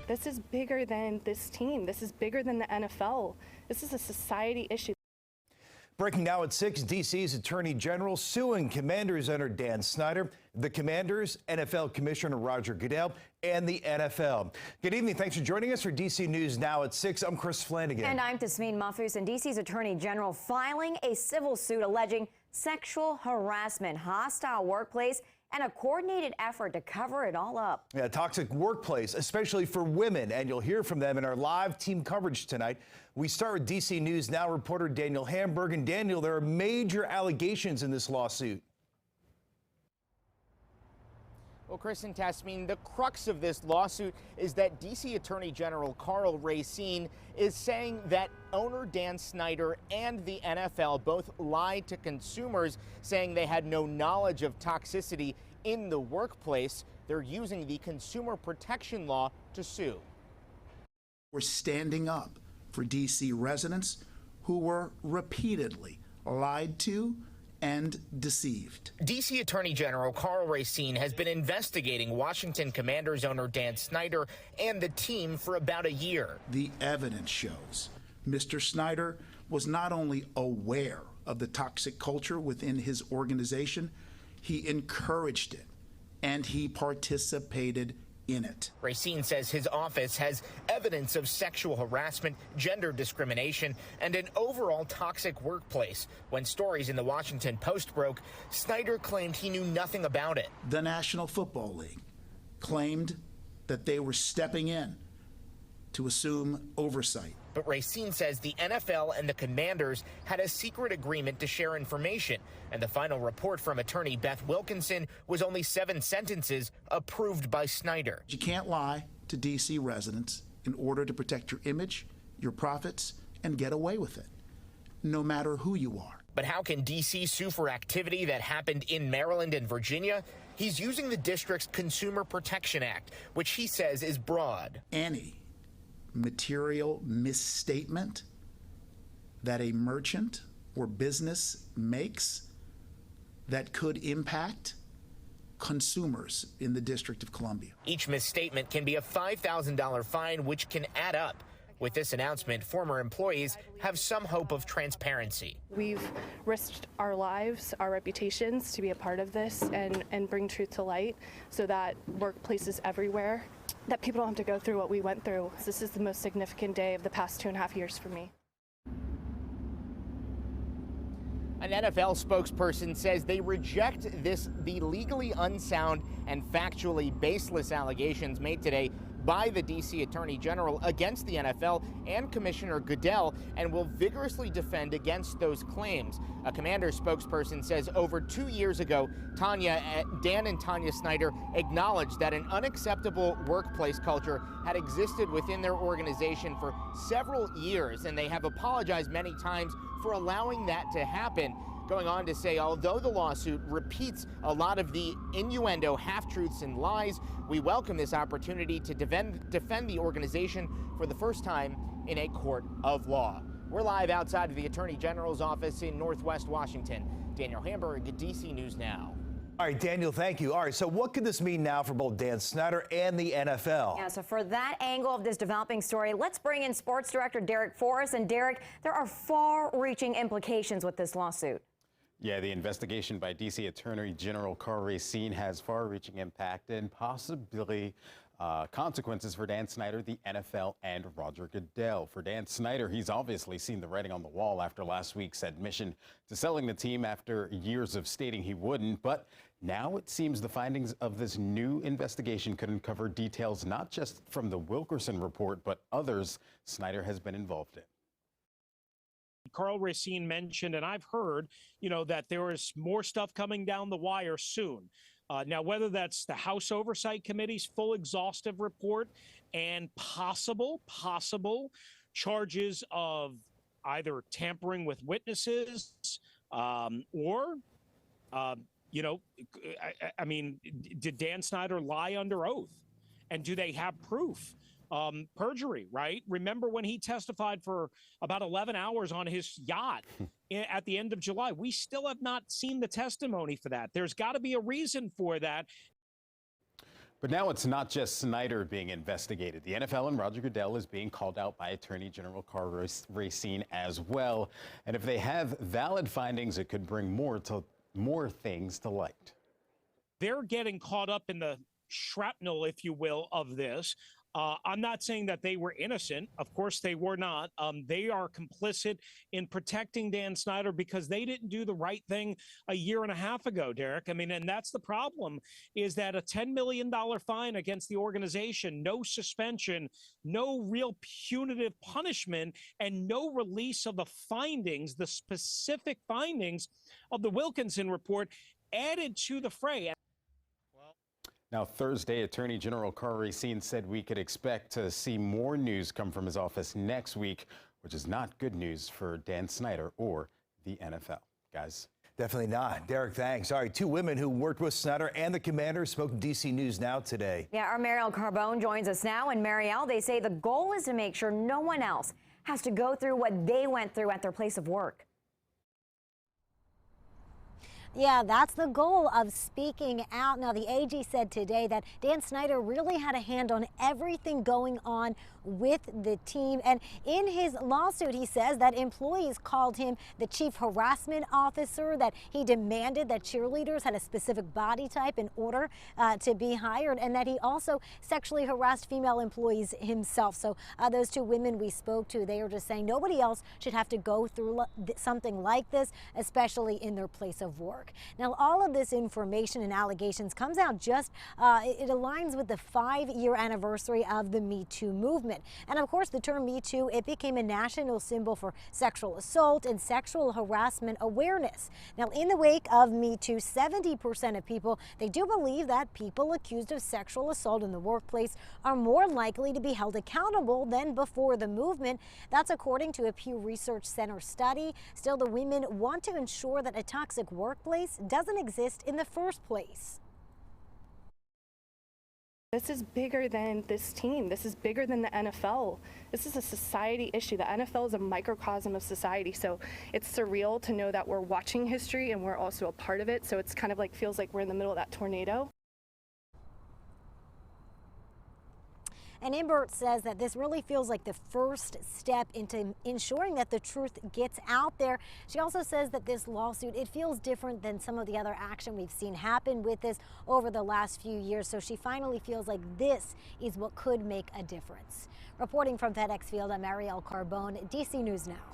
This is bigger than this team. This is bigger than the NFL. This is a society issue. Breaking now at 6, D.C.'s Attorney General suing Commanders owner Dan Snyder, the Commanders, NFL Commissioner Roger Goodell, and the NFL. Good evening. Thanks for joining us for D.C. News Now at 6. I'm Chris Flanagan. And I'm Tasmeen Mahfouz. And D.C.'s Attorney General filing a civil suit alleging sexual harassment, hostile workplace, and a coordinated effort to cover it all up. Yeah, toxic workplace, especially for women, and you'll hear from them in our live team coverage tonight. We start with DC News Now reporter Daniel Hamburg. And Daniel, there are major allegations in this lawsuit. Well, Chris and Tasmeen, the crux of this lawsuit is that D.C. Attorney General Karl Racine is saying that owner Dan Snyder and the NFL both lied to consumers, saying they had no knowledge of toxicity in the workplace. They're using the consumer protection law to sue. We're standing up for D.C. residents who were repeatedly lied to and deceived. D.C. Attorney General Karl Racine has been investigating Washington Commanders owner Dan Snyder and the team for about a year. The evidence shows Mr. Snyder was not only aware of the toxic culture within his organization, he encouraged it and he participated in it. Racine says his office has evidence of sexual harassment, gender discrimination, and an overall toxic workplace. When stories in the Washington Post broke, Snyder claimed he knew nothing about it. The National Football League claimed that they were stepping in to assume oversight. But Racine says the NFL and the Commanders had a secret agreement to share information, and the final report from attorney Beth Wilkinson was only 7 sentences approved by Snyder. You can't lie to D.C. residents in order to protect your image, your profits, and get away with it, no matter who you are. But how can D.C. sue for activity that happened in Maryland and Virginia? He's using the district's Consumer Protection Act, which he says is broad. Any material misstatement that a merchant or business makes that could impact consumers in the District of Columbia. Each misstatement can be a $5,000 fine, which can add up. With this announcement, former employees have some hope of transparency. We've risked our lives, our reputations to be a part of this and bring truth to light so that workplaces everywhere, that people don't have to go through what we went through. This is the most significant day of the past 2.5 years for me. An NFL spokesperson says they reject the legally unsound and factually baseless allegations made today by the D.C. Attorney General against the NFL and Commissioner Goodell, and will vigorously defend against those claims. A Commander spokesperson says over 2 years ago, Dan and Tanya Snyder acknowledged that an unacceptable workplace culture had existed within their organization for several years, and they have apologized many times for allowing that to happen. Going on to say, although the lawsuit repeats a lot of the innuendo, half-truths, and lies, we welcome this opportunity to defend the organization for the first time in a court of law. We're live outside of the Attorney General's office in Northwest Washington. Daniel Hamburg, DC News Now. All right, Daniel, thank you. All right, so what could this mean now for both Dan Snyder and the NFL? Yeah, so for that angle of this developing story, let's bring in sports director Derek Forrest. And Derek, there are far-reaching implications with this lawsuit. Yeah, the investigation by D.C. Attorney General Karl Racine has far-reaching impact and possibly consequences for Dan Snyder, the NFL, and Roger Goodell. For Dan Snyder, he's obviously seen the writing on the wall after last week's admission to selling the team after years of stating he wouldn't. But now it seems the findings of this new investigation could uncover details not just from the Wilkerson report, but others Snyder has been involved in. Karl Racine mentioned, and I've heard, that there is more stuff coming down the wire soon. Now, whether that's the House Oversight Committee's full exhaustive report and possible charges of either tampering with witnesses or, did Dan Snyder lie under oath? And do they have proof? Perjury, right? Remember when he testified for about 11 hours on his yacht at the end of July? We still have not seen the testimony for that. There's got to be a reason for that. But now it's not just Snyder being investigated. The NFL and Roger Goodell is being called out by Attorney General Karl Racine as well. And if they have valid findings, it could bring more things to light. They're getting caught up in the shrapnel, if you will, of this. I'm not saying that they were innocent. Of course, they were not. They are complicit in protecting Dan Snyder because they didn't do the right thing a year and a half ago, Derek. I mean, and that's the problem, is that a $10 million fine against the organization, no suspension, no real punitive punishment, and no release of the findings, the specific findings of the Wilkinson report added to the fray. Now, Thursday, Attorney General Karl Racine said we could expect to see more news come from his office next week, which is not good news for Dan Snyder or the NFL. Guys. Definitely not. Derek, thanks. All right, two women who worked with Snyder and the Commanders spoke to DC News Now today. Yeah, our Marielle Carbone joins us now. And Marielle, they say the goal is to make sure no one else has to go through what they went through at their place of work. Yeah, that's the goal of speaking out. Now, the AG said today that Dan Snyder really had a hand on everything going on with the team. And in his lawsuit, he says that employees called him the chief harassment officer, that he demanded that cheerleaders had a specific body type in order to be hired, and that he also sexually harassed female employees himself. So those two women we spoke to, they are just saying nobody else should have to go through something like this, especially in their place of work. Now, all of this information and allegations comes out just, it aligns with the 5-year anniversary of the Me Too movement. And of course, the term Me Too, it became a national symbol for sexual assault and sexual harassment awareness. Now, in the wake of Me Too, 70% of people, they do believe that people accused of sexual assault in the workplace are more likely to be held accountable than before the movement. That's according to a Pew Research Center study. Still, the women want to ensure that a toxic workplace doesn't exist in the first place. This is bigger than this team. This is bigger than the NFL. This is a society issue. The NFL is a microcosm of society, so it's surreal to know that we're watching history and we're also a part of it. So it's kind of like feels like we're in the middle of that tornado. And Imbert says that this really feels like the first step into ensuring that the truth gets out there. She also says that this lawsuit, it feels different than some of the other action we've seen happen with this over the last few years. So she finally feels like this is what could make a difference. Reporting from FedEx Field, I'm Marielle Carbone, DC News Now.